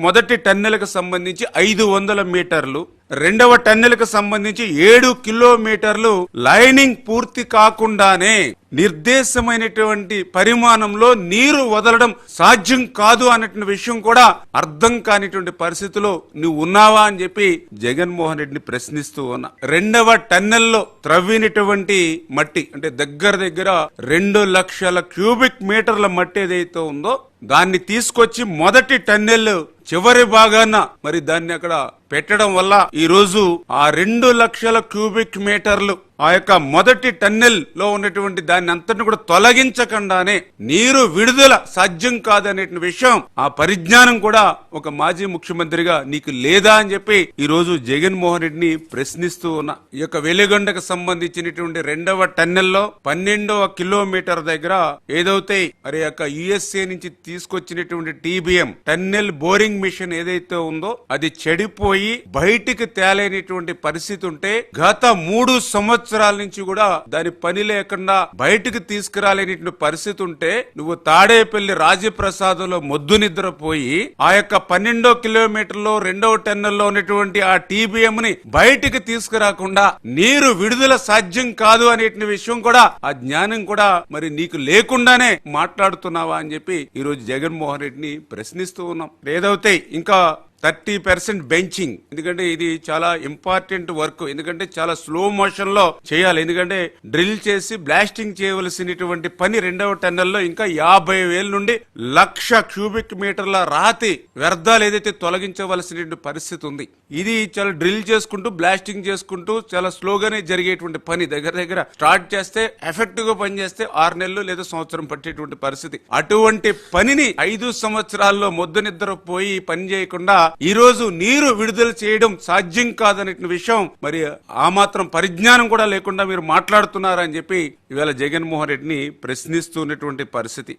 మొదటి టన్నెల్కు సంబంధించి 500 మీటర్లు, రెండవ టన్నెల్కు సంబంధించి 7 కిలోమీటర్లు లైనింగ్ పూర్తి కాకుండానే నిర్దేశమైనటువంటి పరిమాణంలో నీరు వదలడం సాధ్యం కాదు అన్నటువంటి విషయం కూడా అర్థం కానిటువంటి పరిస్థితిలో నువ్వు ఉన్నావా అని చెప్పి జగన్మోహన్ రెడ్డిని ప్రశ్నిస్తూ ఉన్నా. రెండవ టన్నెల్లో త్రవ్వినటువంటి మట్టి అంటే దగ్గర 2 లక్షల క్యూబిక్ మీటర్ల మట్టి ఏదైతే ఉందో దాన్ని తీసుకొచ్చి మొదటి టన్నెల్ చివరి భాగాన మరి దాన్ని అక్కడ పెట్టడం వల్ల ఈ రోజు ఆ 2 లక్షల క్యూబిక్ మీటర్లు ఆ యొక్క మొదటి టన్నెల్ లో ఉన్నటువంటి దాన్ని అంతటిని కూడా తొలగించకుండానే నీరు విడుదల సాధ్యం కాదనే విషయం, ఆ పరిజ్ఞానం కూడా ఒక మాజీ ముఖ్యమంత్రిగా నీకు లేదా అని చెప్పి ఈ రోజు జగన్మోహన్ రెడ్డిని ప్రశ్నిస్తూ ఉన్నా. ఈ యొక్క వెలుగొండకు సంబంధించినటువంటి రెండవ టన్నెల్లో 12వ కిలోమీటర్ దగ్గర ఏదైతే మరి యొక్క యుఎస్ఏ నుంచి తీసుకొచ్చినటువంటి టీబీఎం టన్నెల్ బోరింగ్ మిషన్ ఏదైతే ఉందో అది చెడిపోయి బయటికి తేలేనటువంటి పరిస్థితి ఉంటే గత 3 సంవత్సరాల నుంచి కూడా దాని పని లేకుండా బయటికి తీసుకురాలేనటువంటి పరిస్థితి ఉంటే నువ్వు తాడేపల్లి రాజప్రసాదంలో మొద్దు నిద్రపోయి ఆ యొక్క 12వ కిలోమీటర్లో రెండవ టన్నెల్లో ఉన్నటువంటి ఆ టీబీఎం ని బయటికి తీసుకురాకుండా నీరు విడుదల సాధ్యం కాదు అనే విషయం కూడా ఆ జ్ఞానం కూడా మరి నీకు లేకుండానే మాట్లాడుతున్నావా అని చెప్పి ఈ రోజు జగన్మోహన్ రెడ్డిని ప్రశ్నిస్తూ ఉన్నాం. ఏదైతే ఇంకా 30% బెంచింగ్, ఎందుకంటే ఇది చాలా ఇంపార్టెంట్ వర్క్, ఎందుకంటే చాలా స్లో మోషన్ లో చేయాలి. ఎందుకంటే డ్రిల్ చేసి బ్లాస్టింగ్ చేయవలసినటువంటి పని రెండవ టన్నెల్లో ఇంకా 50,000 నుండి 1,00,000 క్యూబిక్ మీటర్ల రాతి వ్యర్థాలు ఏదైతే తొలగించవలసినటువంటి పరిస్థితి ఉంది. ఇది చాలా డ్రిల్ చేసుకుంటూ బ్లాస్టింగ్ చేసుకుంటూ చాలా స్లోగానే జరిగేటువంటి పని. దగ్గర స్టార్ట్ చేస్తే ఎఫెక్టివ్ గా పనిచేస్తే 6 నెలలు లేదా సంవత్సరం పట్టేటువంటి పరిస్థితి. అటువంటి పనిని 5 సంవత్సరాల్లో మొద్దు నిద్రపోయి పని చేయకుండా ఈ రోజు నీరు విడుదల చేయడం సాధ్యం కాదనే విషయం మరి ఆ మాత్రం పరిజ్ఞానం కూడా లేకుండా మీరు మాట్లాడుతున్నారని చెప్పి ఇవాళ జగన్మోహన్ రెడ్డిని ప్రశ్నిస్తున్నటువంటి పరిస్థితి.